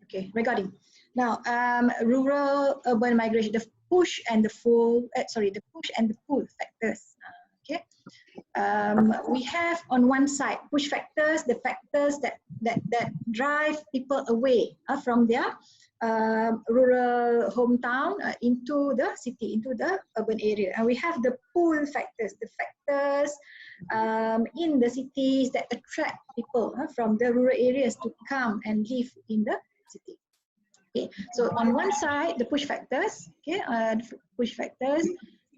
Okay, regarding now rural urban migration, the push and the pull factors. Okay, we have on one side push factors, the factors that drive people away from their rural hometown into the city, into the urban area, and we have the pull factors, the factors in the cities that attract people from the rural areas to come and live in the city. Okay, so on one side, the push factors, okay,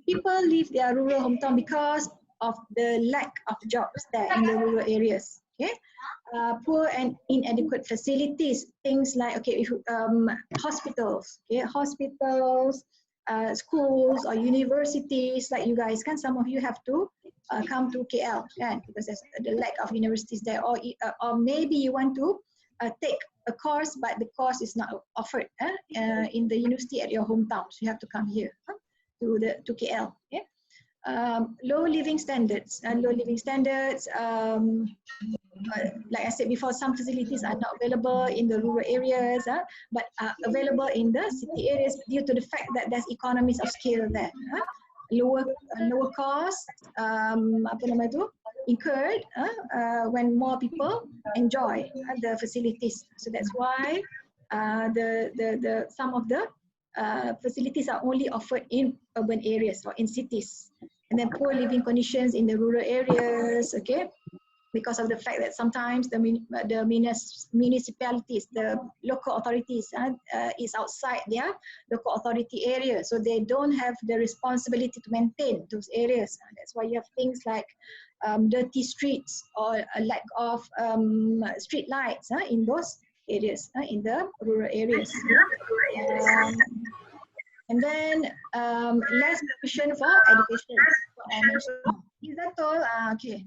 people leave their rural hometown because of the lack of jobs there in the rural areas. Okay, poor and inadequate facilities, things like hospitals, schools or universities. Like you guys, some of you have to come to KL, because there's the lack of universities there, or maybe you want to take a course, but the course is not offered in the university at your hometown, so you have to come here to KL. Okay? Low living standards. Like I said before, some facilities are not available in the rural areas, but are available in the city areas due to the fact that there's economies of scale there. Lower cost, incurred when more people enjoy the facilities. So that's why some of the facilities are only offered in urban areas or in cities. And then poor living conditions in the rural areas, okay, because of the fact that sometimes the municipalities, the local authorities is outside their local authority area, so they don't have the responsibility to maintain those areas. That's why you have things like dirty streets or a lack of street lights in those areas, in the rural areas. And then less provision for education. Is that all? Okay.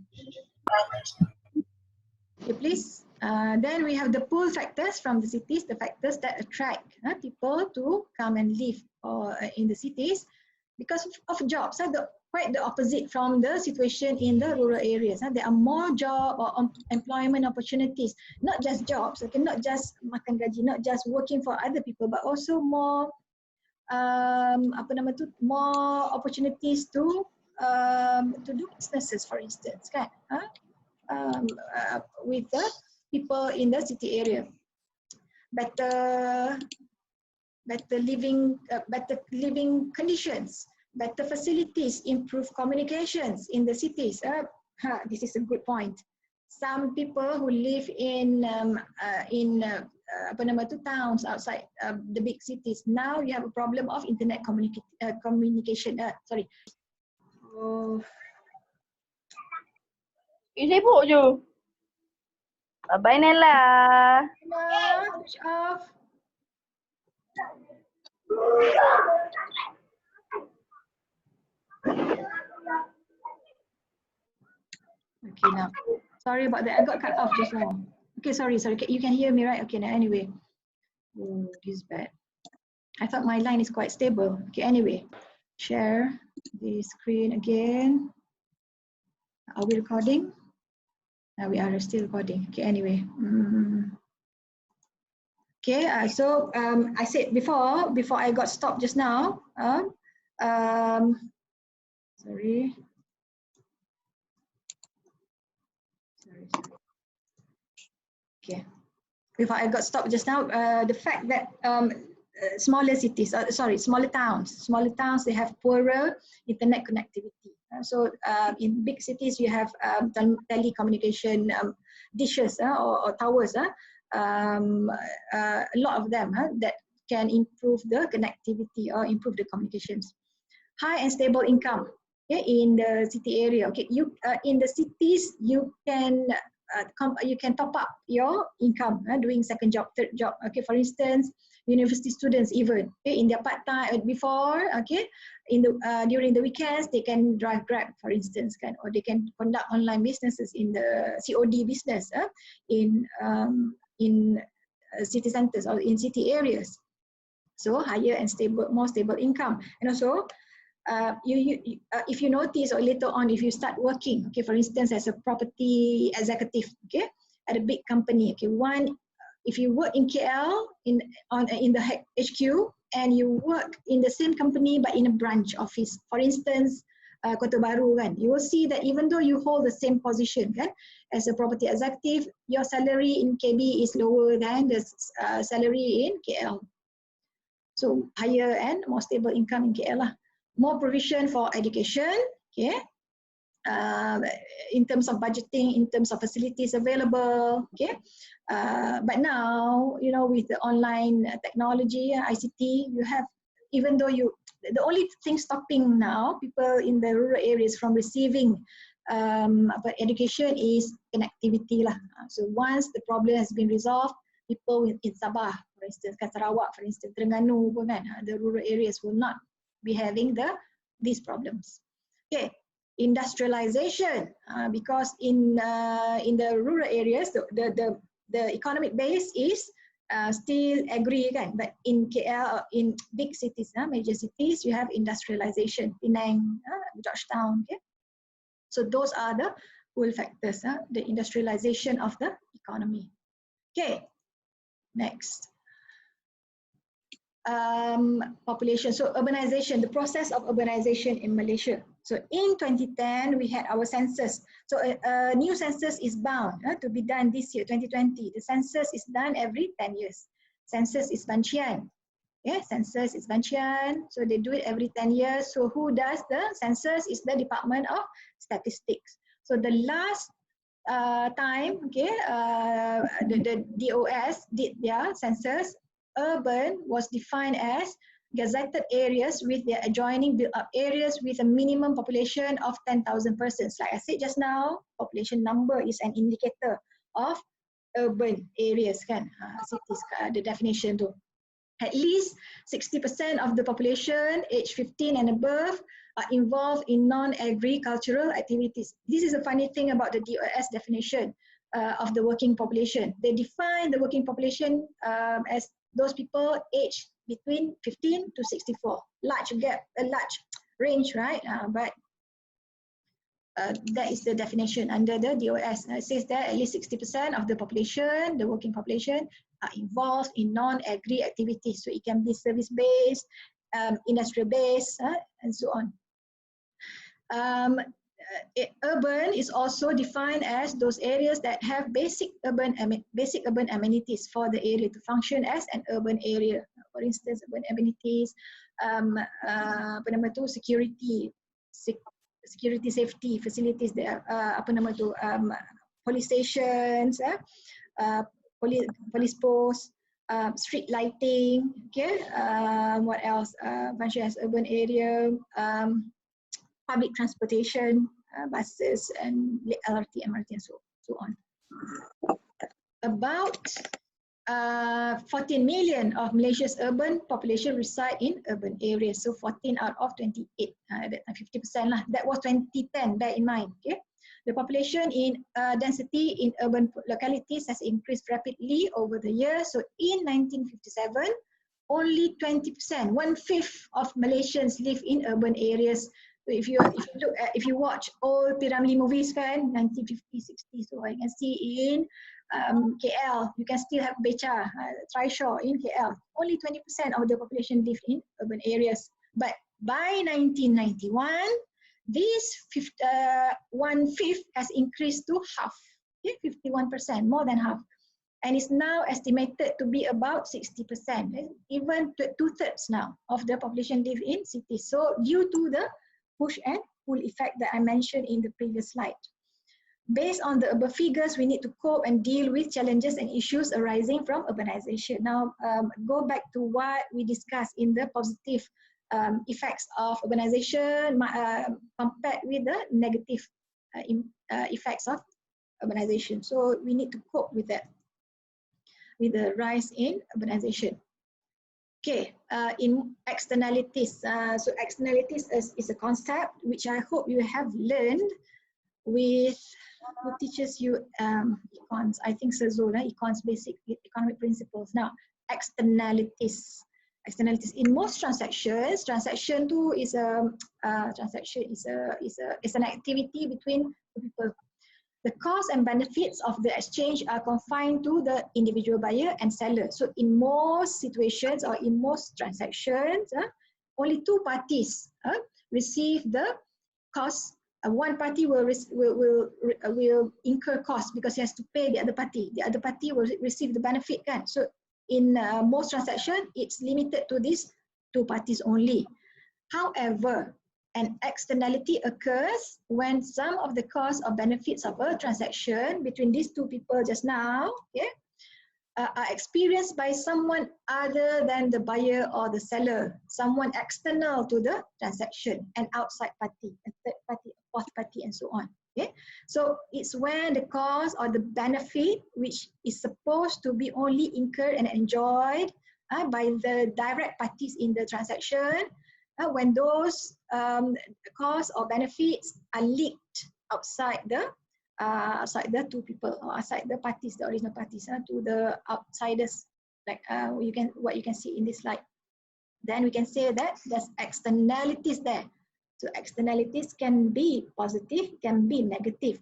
Okay, please. Then we have the pull factors from the cities, the factors that attract people to come and live in the cities because of jobs. Quite the opposite from the situation in the rural areas. There are more job or employment opportunities, not just jobs, okay, not just makan gaji, not just working for other people, but also more more opportunities to do businesses, for instance, with the people in the city area. Better living conditions, better facilities, improved communications in the cities. This is a good point. Some people who live in towns outside the big cities, now you have a problem of internet communication. Sorry. Sibuk je. Bye Nella. Switch off. Okay, now. Sorry about that. I got cut off just now. Okay, sorry. You can hear me, right? Okay, now anyway. Oh, this is bad. I thought my line is quite stable. Okay, anyway. Share the screen again. Are we recording? We are still recording. Okay, anyway. Okay, so I said before I got stopped just now. Sorry. Okay, before I got stopped just now, the fact that smaller cities, smaller towns, they have poorer internet connectivity. So in big cities, you have telecommunication dishes or towers, a lot of them that can improve the connectivity or improve the communications. High and stable income, okay, in the city area. Okay, you in the cities you can top up your income doing second job, third job. Okay, for instance, university students even in their part time before, okay, in the during the weekends they can drive Grab, for instance, or they can conduct online businesses in the COD business in city centers or in city areas. So higher and more stable income. And also if you notice, or later on if you start working, okay, for instance, as a property executive, okay, at a big company, okay, if you work in KL in the HQ and you work in the same company but in a branch office, for instance, Kota Baru kan, you will see that even though you hold the same position kan, as a property executive, your salary in KB is lower than the salary in KL. So higher and more stable income in KL lah. More provision for education, okay. In terms of budgeting, in terms of facilities available, okay. But now, you know, with the online technology, ICT, you have, even though the only thing stopping now people in the rural areas from receiving education is connectivity lah. So once the problem has been resolved, people in Sabah, for instance, Sarawak, for instance, Terengganu, the rural areas will not be having these problems. Okay, industrialization, because in the rural areas, the economic base is still agri kan, but in KL, in big cities, major cities, you have industrialization, Penang, Georgetown. Okay, so those are the pull factors, the industrialization of the economy. Okay, next. Population, so urbanization, the process of urbanization in Malaysia. So in 2010, we had our census. So a new census is bound to be done this year, 2020. The census is done every 10 years. Census is Bancian. Yeah, census is Bancian. So they do it every 10 years. So who does the census is the Department of Statistics. So the last time, okay, the DOS did their census. Urban was defined as gazetted areas with their adjoining built-up areas with a minimum population of 10,000 persons. Like I said just now, population number is an indicator of urban areas kan, cities, the definition tu. At least 60% of the population age 15 and above are involved in non-agricultural activities. This is a funny thing about the DOS definition of the working population. They define the working population as those people aged between 15 to 64. Large gap, a large range, right? But that is the definition under the DOS. It says that at least 60% of the population, the working population, are involved in non-agri activities. So it can be service-based, industrial-based, and so on. Urban is also defined as those areas that have basic urban amenities for the area to function as an urban area. For instance, urban amenities, security safety facilities, there, police stations, police posts, street lighting. Okay, what else? Function as urban area. Public transportation, buses and LRT, MRT and so on. About 14 million of Malaysia's urban population reside in urban areas. So 14 out of 28, that 50% lah. That was 2010, bear in mind. Okay, the population in density in urban localities has increased rapidly over the years. So in 1957, only 20%, 1/5 of Malaysians live in urban areas. So if you watch old Piramli movies kan, 1950s, 60s, so I can see in KL, you can still have Beca, Trishaw in KL. Only 20% of the population live in urban areas. But by 1991, this 1/5 has increased to half, 51%, more than half. And is now estimated to be about 60%, even 2/3 now of the population live in cities. So due to the push and pull effect that I mentioned in the previous slide. Based on the above figures, we need to cope and deal with challenges and issues arising from urbanization. Now, go back to what we discussed in the positive effects of urbanization compared with the negative effects of urbanization. So we need to cope with that, with the rise in urbanization. Okay, in externalities. So externalities is a concept which I hope you have learned with who teaches you econs. I think Sazul, econs basic economic principles. Now, externalities. Externalities in most transactions. Transaction too is an activity between two people. the costs and benefits of the exchange are confined to the individual buyer and seller. So in most situations or in most transactions, only two parties receive the cost. One party will incur cost because he has to pay the other party. The other party will receive the benefit, kan? So in most transactions, it's limited to these two parties only. However, an externality occurs when some of the costs or benefits of a transaction between these two people just now, are experienced by someone other than the buyer or the seller, someone external to the transaction, an outside party, a third party, a fourth party, and so on. Okay, so it's when the cost or the benefit which is supposed to be only incurred and enjoyed by the direct parties in the transaction, when those costs or benefits are leaked outside the two people or outside the parties, the original parties, to the outsiders, like what you can see in this slide. Then we can say that there's externalities there. So externalities can be positive, can be negative.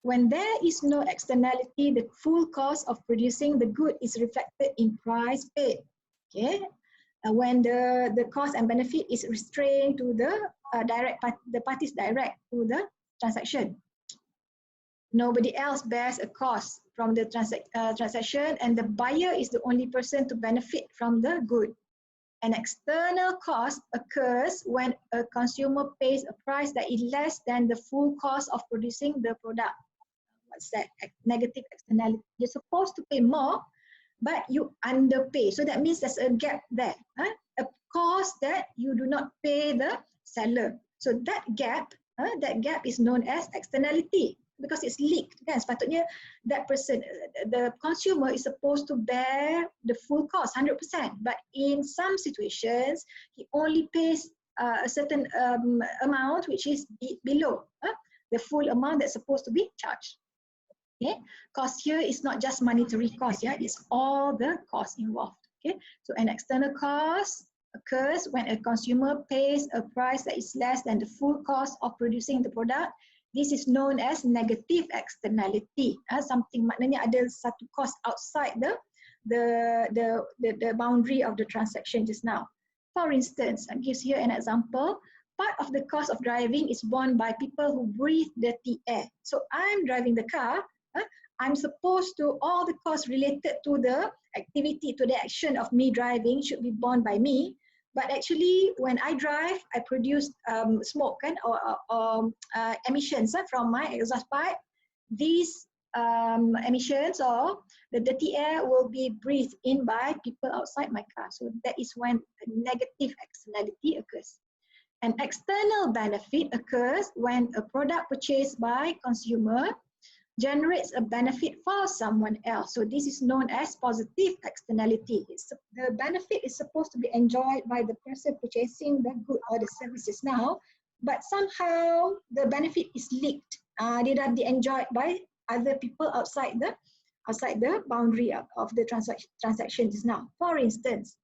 When there is no externality, the full cost of producing the good is reflected in price paid. Okay. When the cost and benefit is restrained to the the parties direct to the transaction. Nobody else bears a cost from the transaction, and the buyer is the only person to benefit from the good. An external cost occurs when a consumer pays a price that is less than the full cost of producing the product. What's that? Negative externality. You're supposed to pay more, but you underpay. So that means there's a gap there, a cost that you do not pay the seller. So that gap is known as externality because it's leaked. Kan? Sepatutnya that person, the consumer, is supposed to bear the full cost, 100%. But in some situations, he only pays a certain amount which is below the full amount that's supposed to be charged. Okay, cost here is not just monetary cost, it's all the costs involved. Okay, so an external cost occurs when a consumer pays a price that is less than the full cost of producing the product. This is known as negative externality. Something maknanya ada satu cost outside the boundary of the transaction just now. For instance, I give here an example. Part of the cost of driving is borne by people who breathe dirty air. So I'm driving the car. I'm supposed to, all the costs related to the activity, to the action of me driving should be borne by me. But actually, when I drive, I produce smoke or emissions from my exhaust pipe. These emissions or the dirty air will be breathed in by people outside my car. So that is when a negative externality occurs. An external benefit occurs when a product purchased by consumer generates a benefit for someone else. So this is known as positive externality. The benefit is supposed to be enjoyed by the person purchasing the good or the services now, but somehow the benefit is leaked. They are enjoyed by other people outside the boundary of the transaction just now. For instance,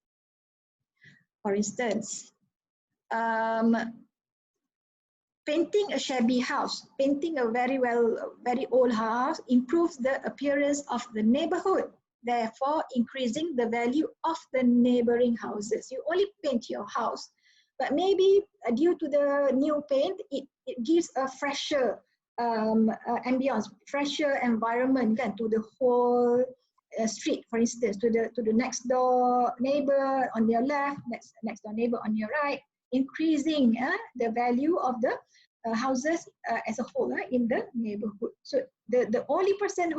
painting a shabby house, painting a very old house improves the appearance of the neighborhood, therefore increasing the value of the neighboring houses. You only paint your house, but maybe due to the new paint, it gives a fresher ambience, fresher environment to the whole street, for instance, to the next door neighbor on your left, next door neighbor on your right, increasing the value of the houses as a whole in the neighborhood. So the person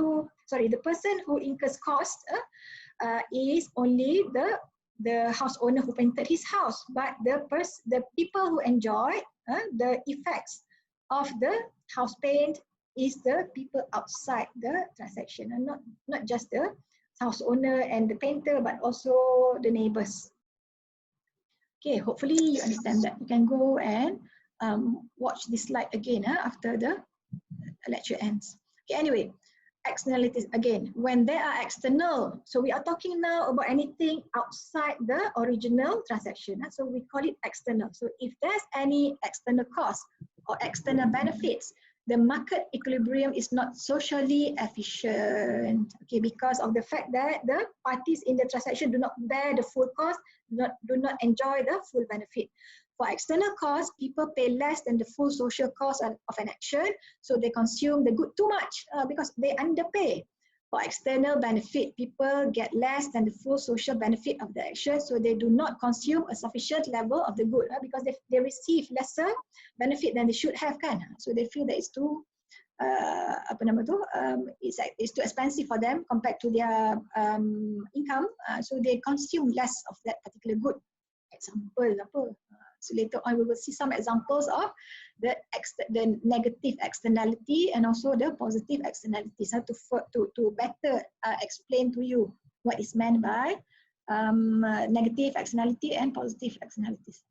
who incurs cost is only the house owner who painted his house, but the people who enjoy the effects of the house paint is the people outside the transaction, and not just the house owner and the painter, but also the neighbors. Okay, hopefully you understand that. You can go and watch this slide again after the lecture ends. Okay, anyway, externalities again. When they are external, so we are talking now about anything outside the original transaction. So we call it external. So if there's any external cost or external benefits the market equilibrium is not socially efficient. Okay, because of the fact that the parties in the transaction do not bear the full cost, do not enjoy the full benefit. For external costs, people pay less than the full social cost of an action, so they consume the good too much because they underpay. For external benefit, people get less than the full social benefit of the action, so they do not consume a sufficient level of the good because they receive lesser benefit than they should have, kan? So they feel that it's too it's too expensive for them compared to their income, so they consume less of that particular good. Example apa? So later on we will see some examples of the negative externality and also the positive externalities to better explain to you what is meant by negative externality and positive externalities.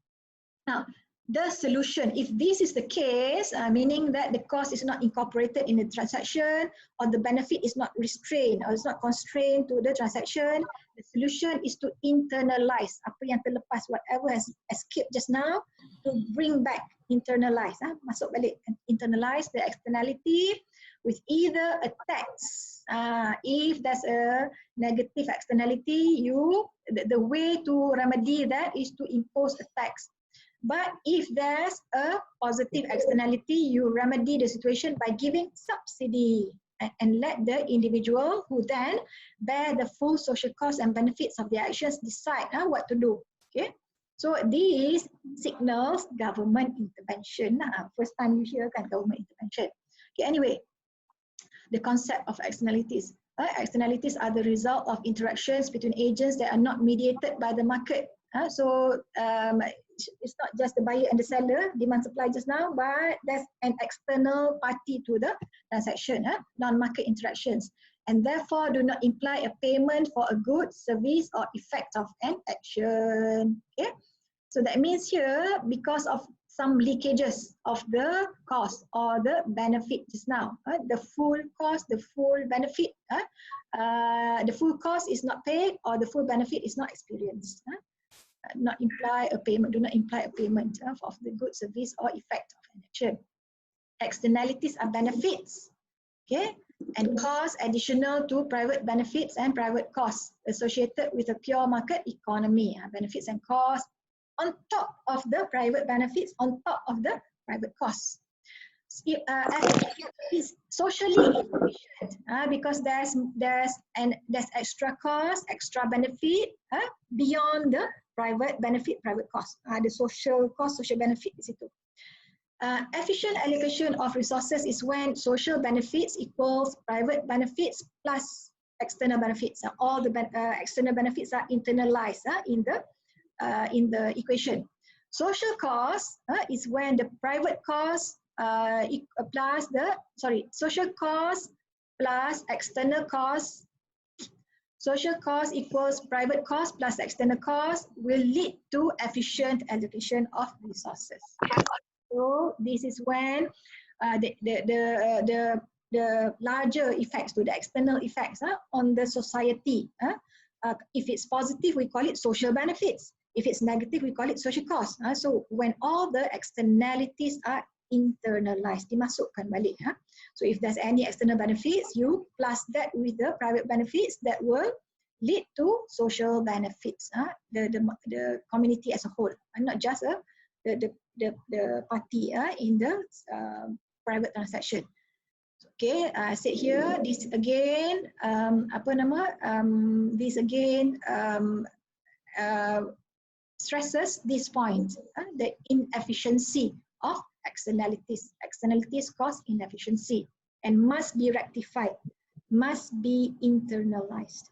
Now, the solution, if this is the case, meaning that the cost is not incorporated in the transaction or the benefit is not restrained or is not constrained to the transaction, the solution is to internalize apa yang terlepas, whatever has escaped just now, to bring back, internalize, masuk balik, internalize the externality with either a tax. If there's a negative externality, the way to remedy that is to impose a tax. But if there's a positive externality, you remedy the situation by giving subsidy and let the individual who then bear the full social costs and benefits of their actions decide what to do. Okay, so these signals government intervention. First time you hear kan government intervention. Okay, anyway, the concept of externalities. Externalities are the result of interactions between agents that are not mediated by the market. So it's not just the buyer and the seller, demand supply just now, but there's an external party to the transaction, non-market interactions, and therefore do not imply a payment for a good, service, or effect of an action. Okay, so that means here, because of some leakages of the cost or the benefit just now, the full cost, the full benefit, the full cost is not paid or the full benefit is not experienced. Not imply a payment, do not imply a payment of the good, service, or effect of an action. Externalities are benefits, okay, and costs additional to private benefits and private costs associated with a pure market economy. Benefits and costs on top of the private benefits, on top of the private costs. Is socially efficient because there's extra cost, extra benefit beyond the private benefit, private cost. The social cost, social benefit is itu. Efficient allocation of resources is when social benefits equals private benefits plus external benefits. All the external benefits are internalized in the equation. Social cost is when the private cost social cost plus external cost. Social cost equals private cost plus external cost will lead to efficient allocation of resources. So this is when the larger effects, to the external effects on the society. If it's positive, we call it social benefits. If it's negative, we call it social cost. So when all the externalities are internalized, dimasukkan balik. So if there's any external benefits, you plus that with the private benefits that will lead to social benefits, the community as a whole, and not just the party in the private transaction. Okay, I said here, this again, this again stresses this point, the inefficiency of externalities. Externalities cause inefficiency and must be rectified, must be internalized.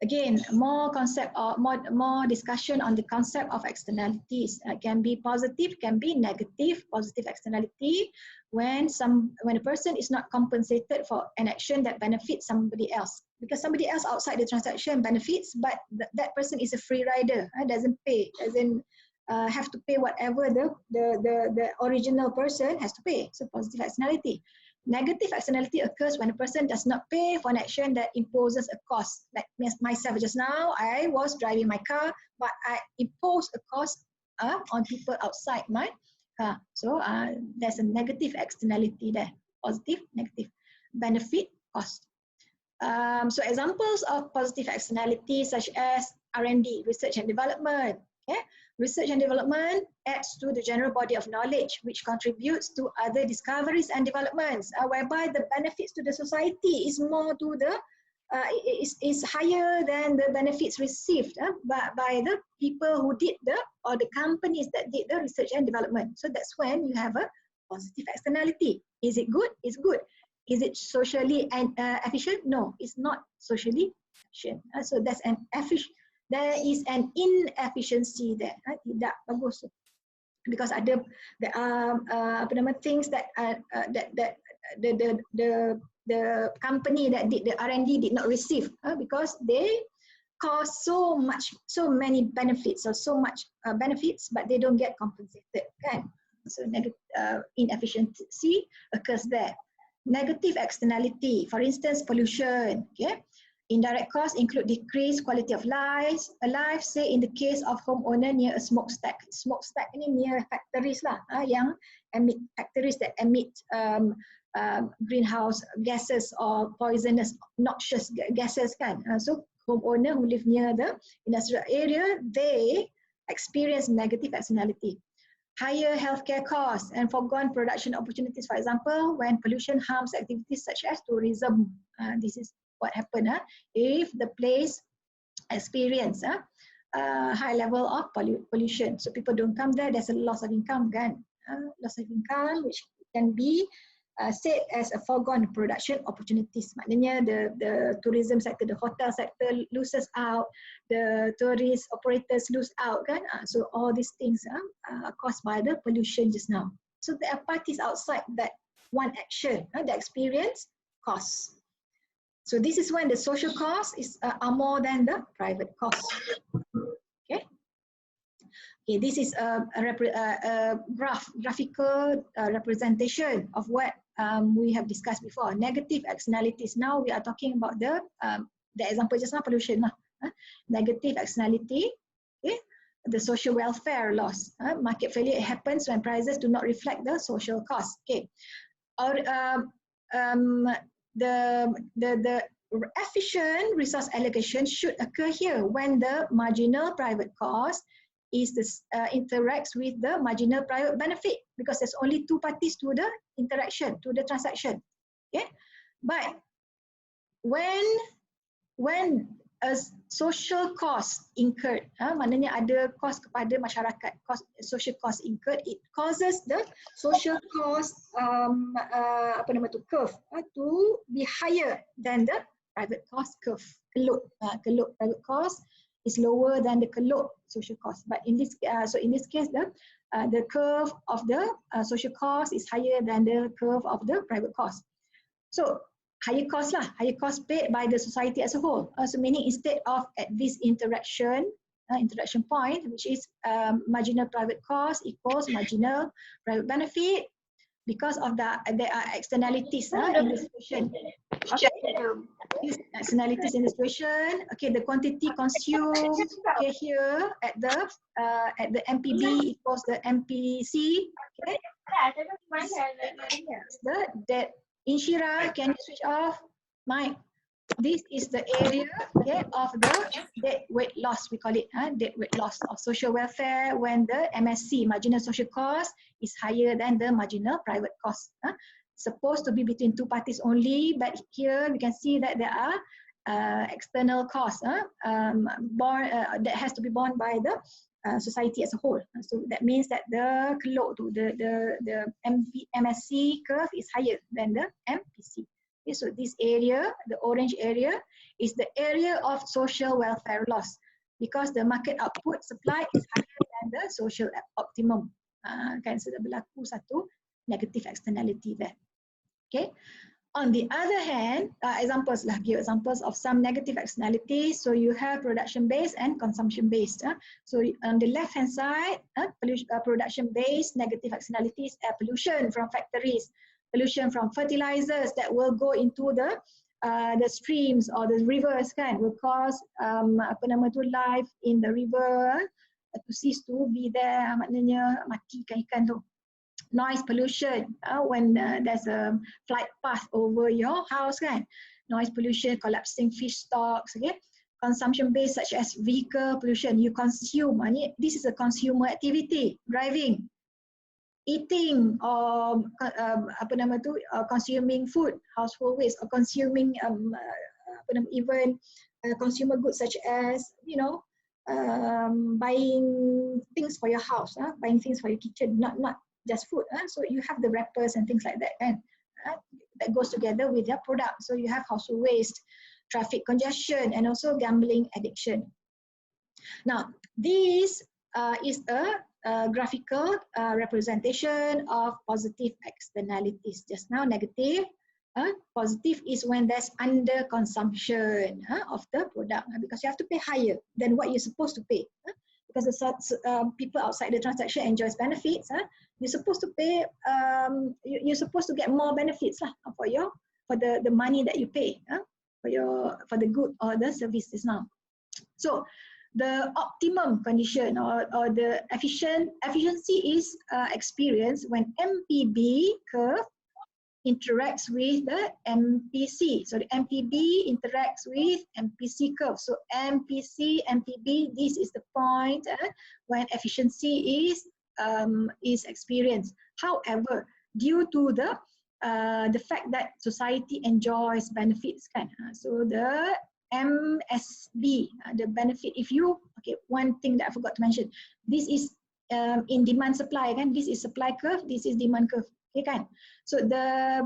Again, more discussion on the concept of externalities. Can be positive, can be negative. Positive externality when a person is not compensated for an action that benefits somebody else, because somebody else outside the transaction benefits, but that person is a free rider, doesn't pay, doesn't have to pay whatever the original person has to pay. So positive externality. Negative externality occurs when a person does not pay for an action that imposes a cost. Like myself just now, I was driving my car, but I imposed a cost on people outside my There's a negative externality there, positive, negative, benefit, cost. So examples of positive externalities such as R&D, research and development. Okay? Research and development adds to the general body of knowledge, which contributes to other discoveries and developments, whereby the benefits to the society is more to the is higher than the benefits received by the people who did or the companies that did the research and development. So that's when you have a positive externality. Is it good? It's good. Is it socially efficient? No, it's not socially efficient. So that's there is an inefficiency there. Tidak bagus. Because there are things that the company that did the R&D did not receive because they cost so many benefits or so much benefits, but they don't get compensated. Kan? So negative inefficiency occurs there. Negative externality, for instance, pollution. Okay, indirect costs include decreased quality of life, say in the case of homeowner near a smokestack. Smokestack ini near factories lah, yang factories that emit greenhouse gases or poisonous, noxious gases kan. So homeowner who live near the industrial area, they experience negative externality. Higher healthcare costs and foregone production opportunities, for example, when pollution harms activities such as tourism. This is what happened if the place experience high level of pollution. So people don't come there, there's a loss of income, kan? Loss of income which can be said as a foregone production opportunities. Maknanya the tourism sector, the hotel sector loses out, the tourist operators lose out, kan? So all these things are caused by the pollution just now. So there are parties outside that one action, the experience costs. So this is when the social costs are more than the private costs. Okay. Okay, this is a graphical representation of what we have discussed before. Negative externalities. Now we are talking about the example just now, pollution. Negative externality. Okay, the social welfare loss. Market failure happens when prices do not reflect the social cost. Okay, or the efficient resource allocation should occur here when the marginal private cost interacts with the marginal private benefit, because there's only two parties to the interaction, to the transaction. Okay, but when a social cost incurred, maknanya ada cost kepada masyarakat, social cost incurred, it causes the social cost curve to be higher than the private cost curve. Keluk private cost is lower than the keluk social cost. But in this case, the curve of the social cost is higher than the curve of the private cost. So higher cost paid by the society as a whole. So meaning instead of at this interaction point, which is marginal private cost equals marginal private benefit, because of there are externalities in the situation. Okay. These externalities in the situation. Okay, the quantity consumed here at the MPB equals the MPC. Okay. The Inshira, can you switch off? Mike, this is the area of the dead weight loss, we call it dead weight loss of social welfare when the MSC, marginal social cost, is higher than the marginal private cost. Supposed to be between two parties only, but here we can see that there are external costs that has to be borne by the society as a whole. So that means that the MSC curve is higher than the MPC. Okay, so this area, the orange area, is the area of social welfare loss because the market output supply is higher than the social optimum. Kan sudah berlaku satu negative externality there. Okay. On the other hand, examples of some negative externalities. So you have production-based and consumption-based. So on the left-hand side, production-based negative externalities, air pollution from factories, pollution from fertilizers that will go into the streams or the rivers, kan, will cause life in the river to cease to be there, maknanya matikan ikan tu. Noise pollution, when there's a flight path over your house, kan? Noise pollution, collapsing fish stocks, okay? Consumption based such as vehicle pollution, you consume, this is a consumer activity, driving, eating, or consuming food, household waste, or consuming even consumer goods such as, buying things for your house, buying things for your kitchen, not just food. So you have the wrappers and things like that, and that goes together with your product. So you have household waste, traffic congestion, and also gambling addiction. Now, this is a graphical representation of positive externalities. Just now, negative. Positive is when there's under consumption of the product, because you have to pay higher than what you're supposed to pay. Because the people outside the transaction enjoys benefits, you're supposed to pay. You're supposed to get more benefits for the money that you pay for the good or the services now. So the optimum condition or the efficiency is experienced when MPB curve interacts with the MPC. So the MPB interacts with MPC curve. So MPC, MPB, this is the point when efficiency is experienced. However, due to the fact that society enjoys benefits, so the MSB, the benefit, one thing that I forgot to mention, this is in demand supply, this is supply curve, this is demand curve. Okay, so the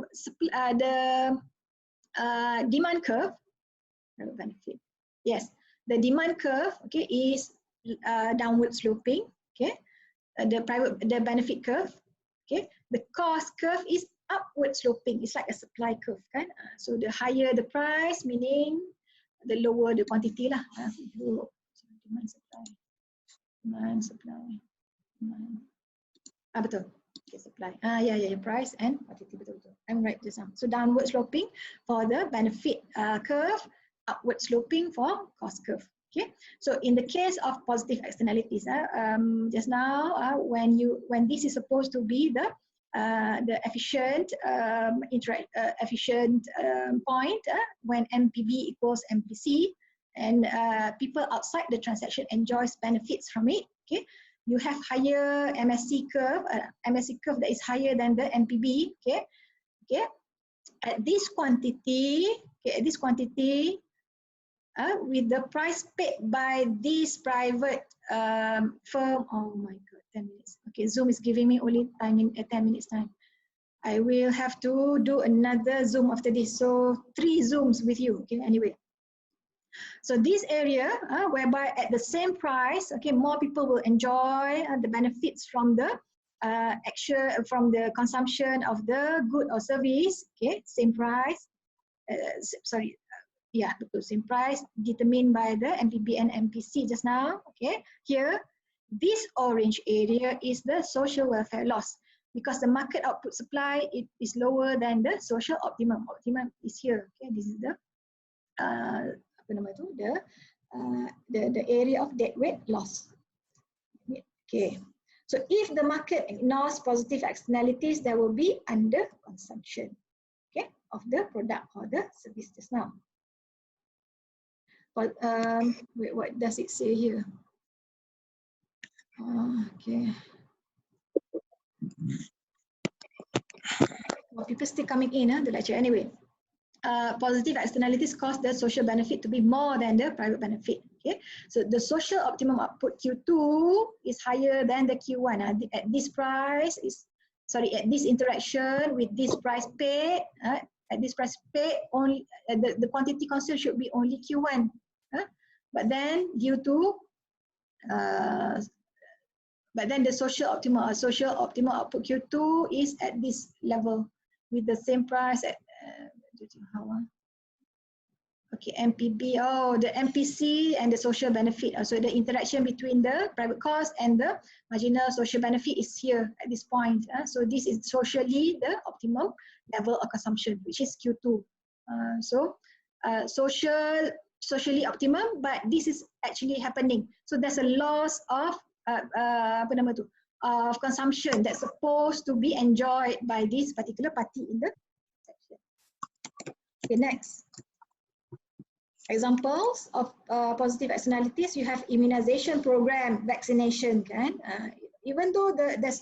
demand curve, benefit, yes, the demand curve, is downward sloping. The benefit curve, the cost curve is upward sloping. It's like a supply curve, so the higher the price, meaning the lower the quantity lah. Demand supply. Betul. Supply. Price and quantity, betul. I'm right just now. So downward sloping for the benefit curve, upward sloping for cost curve. Okay. So in the case of positive externalities, just now when this is supposed to be the efficient point when MPB equals MPC, and people outside the transaction enjoys benefits from it. Okay. You have higher MSC curve that is higher than the MPB. At this quantity, with the price paid by this private firm. Oh my God, 10 minutes. Okay, Zoom is giving me only time in 10 minutes time. I will have to do another Zoom after this. So 3 Zooms with you. Okay, anyway. So this area, whereby at the same price, more people will enjoy the benefits from the from the consumption of the good or service. Same price. Same price determined by the MPB and MPC just now. Here, this orange area is the social welfare loss, because the market output supply is lower than the social optimum. Optimum is here. This is the the area of deadweight loss. So if the market ignores positive externalities, there will be under consumption of the product or the service just now. But wait, what does it say here? Well, people still coming in the lecture anyway. Positive externalities cause the social benefit to be more than the private benefit. So the social optimum output Q2 is higher than the Q1. At this price at this interaction with this price paid, only the quantity consumed should be only Q1. But then due to the social optimal output Q2 is at this level with the same price at MPB, the MPC and the social benefit. So the interaction between the private cost and the marginal social benefit is here at this point. So this is socially the optimum level of consumption, which is Q2. Socially optimum, but this is actually happening. So there's a loss of of consumption that's supposed to be enjoyed by this particular party in the section. Okay, next. Examples of positive externalities, you have immunization program, vaccination. Kan? Even though there's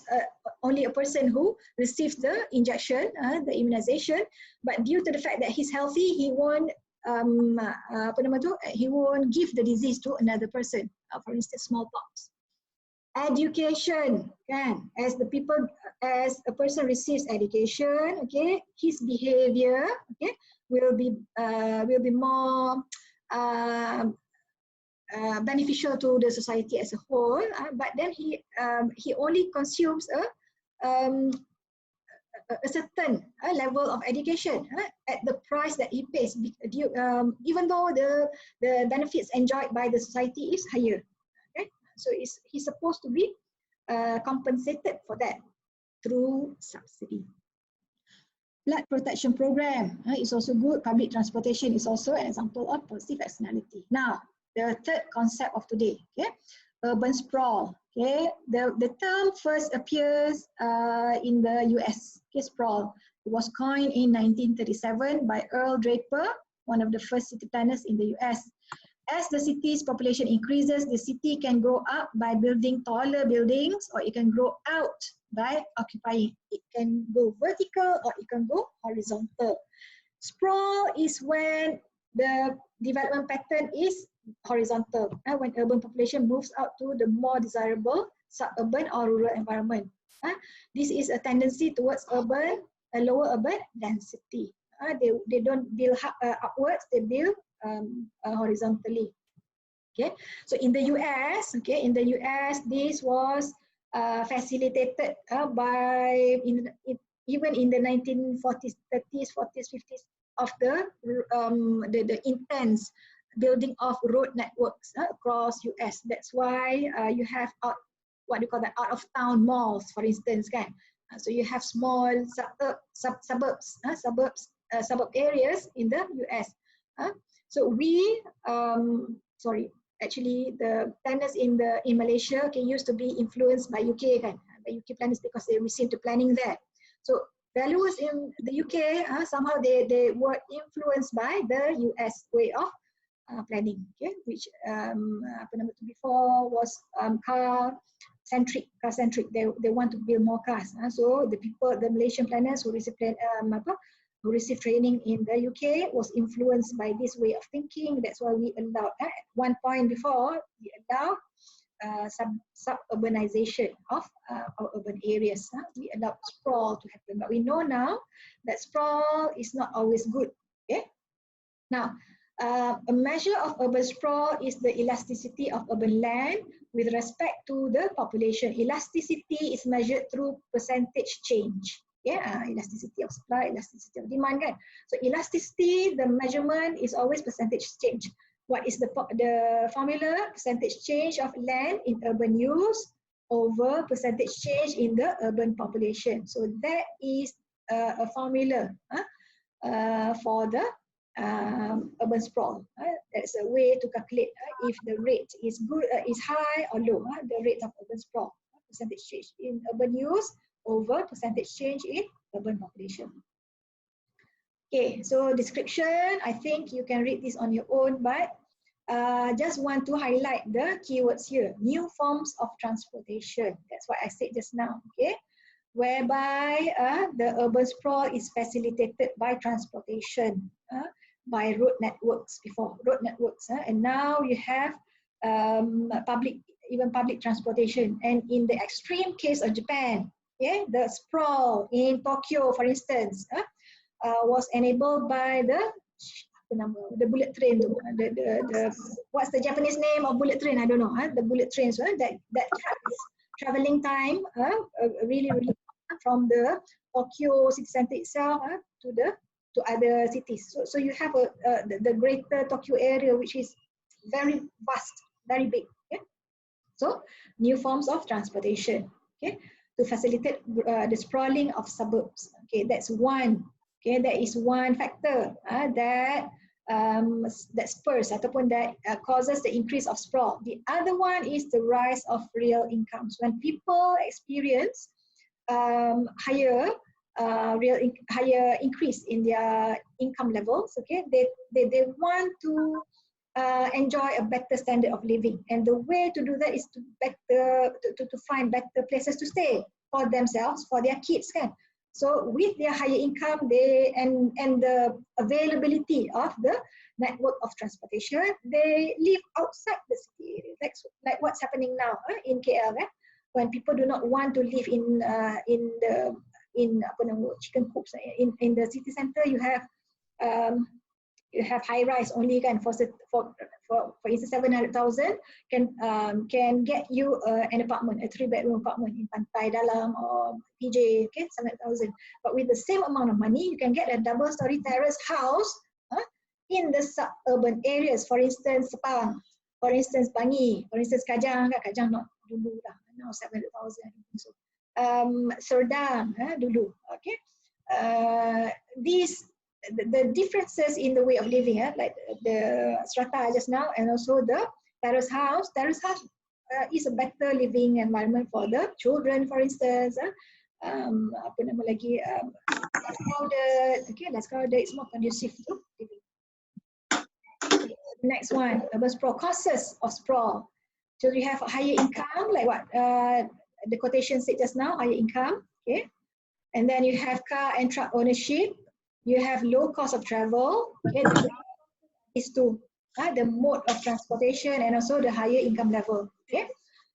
only a person who receives the injection, the immunization, but due to the fact that he's healthy, he won't he won't give the disease to another person. For instance, smallpox. Education, kan? As a person receives education, okay, his behavior, okay, will be more beneficial to the society as a whole. But then he only consumes a certain level of education at the price that he pays, even though the benefits enjoyed by the society is higher. Okay? So he's supposed to be compensated for that through subsidy. Blood protection program is also good. Public transportation is also an example of positive externality. Now, the third concept of today, okay, urban sprawl. Okay, the term first appears in the US. Okay, sprawl. It was coined in 1937 by Earl Draper, one of the first city planners in the US. As the city's population increases, the city can grow up by building taller buildings, or it can grow out by occupying. It can go vertical or it can go horizontal. Sprawl is when the development pattern is horizontal, when urban population moves out to the more desirable suburban or rural environment. This is a tendency towards urban, a lower urban density. They don't build upwards, they build horizontally. Okay, so in the US, this was facilitated by even in the 1940s, 30s, 40s, 50s of the intense building of road networks across US. That's why you have what you call the out of town malls, for instance, kan? So you have small suburb areas in the US. So actually the planners in Malaysia used to be influenced by UK, kan? By UK planners, because they received the planning there. So values in the UK somehow they were influenced by the US way of planning, okay, which before was car centric. They want to build more cars. So the Malaysian planners who received training in the UK was influenced by this way of thinking. That's why we allowed at one point before we allowed suburbanization of our urban areas. We allowed sprawl to happen, but we know now that sprawl is not always good. Okay, now a measure of urban sprawl is the elasticity of urban land with respect to the population. Elasticity is measured through percentage change. Yeah, elasticity of supply, elasticity of demand, kan? So elasticity, the measurement is always percentage change. What is the formula? Percentage change of land in urban use over percentage change in the urban population. So that is a formula for the urban sprawl. That's a way to calculate if the rate is good, is high or low. The rate of urban sprawl, percentage change in urban use over percentage change in urban population. Okay, so description, I think you can read this on your own, but just want to highlight the keywords here. New forms of transportation. That's what I said just now. Okay, whereby the urban sprawl is facilitated by transportation, by road networks before, and now you have public transportation. And in the extreme case of Japan, the sprawl in Tokyo, for instance, was enabled by the bullet train. What's the Japanese name of bullet train? I don't know. The bullet trains that traveling time really from the Tokyo city center itself to other cities. So you have the greater Tokyo area, which is very vast, very big. Okay? So new forms of transportation, okay, to facilitate the sprawling of suburbs. Okay, that's one. Okay, that is one factor that that spurs ataupun that causes the increase of sprawl. The other one is the rise of real incomes. When people experience higher higher increase in their income levels, okay, they want to enjoy a better standard of living, and the way to do that is to find better places to stay for themselves, for their kids, kan. So with their higher income, and the availability of the network of transportation, they live outside the city area. Like what's happening now in KL, when people do not want to live in chicken coops in the city center. You have high rise only, kan, for instance 700,000 can get you an apartment, a 3-bedroom apartment in Pantai Dalam or PJ, okay, 700,000. But with the same amount of money, you can get a double-story terrace house in the suburban areas. For instance, Sepang, for instance, Bangi, for instance, Kajang not dulu lah, now 700,000. So, Serdang dulu, okay. The differences in the way of living, like the strata just now, and also the terrace house. Terrace house is a better living environment for the children, for instance. Apa nama lagi? Less crowded. Okay, less crowded. It's more conducive to living. Okay, next one, urban sprawl. Causes of sprawl. So you have a higher income, like what the quotation said just now, higher income. Okay, and then you have car and truck ownership. You have low cost of travel. Okay, is to the mode of transportation and also the higher income level. Okay,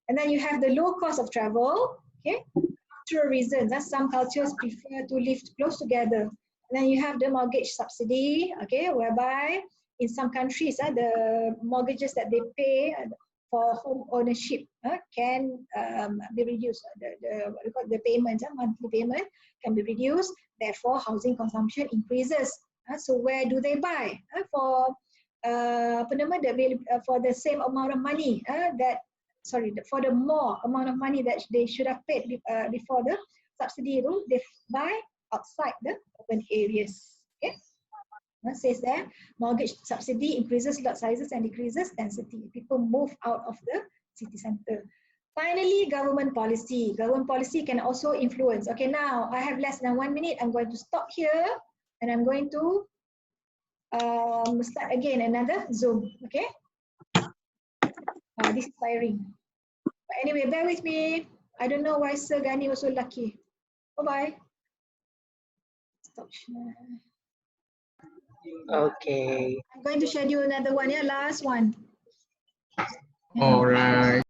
and then you have the low cost of travel. Okay, cultural reasons. Some cultures prefer to live close together. And then you have the mortgage subsidy. Okay, whereby in some countries the mortgages that they pay for home ownership can be reduced. The payments, monthly payment can be reduced. Therefore, housing consumption increases. So where do they buy? For for the same amount of money for the more amount of money that they should have paid before the subsidy rule, they buy outside the urban areas. Okay. Says that mortgage subsidy increases lot sizes and decreases density. People move out of the city center. Finally, government policy. Government policy can also influence. Okay, now I have less than 1 minute. I'm going to stop here and I'm going to start again another Zoom. Okay. This is tiring. But anyway, bear with me. I don't know why Sir Gani was so lucky. Bye-bye. Stop share. Okay. I'm going to schedule another one, last one. All right.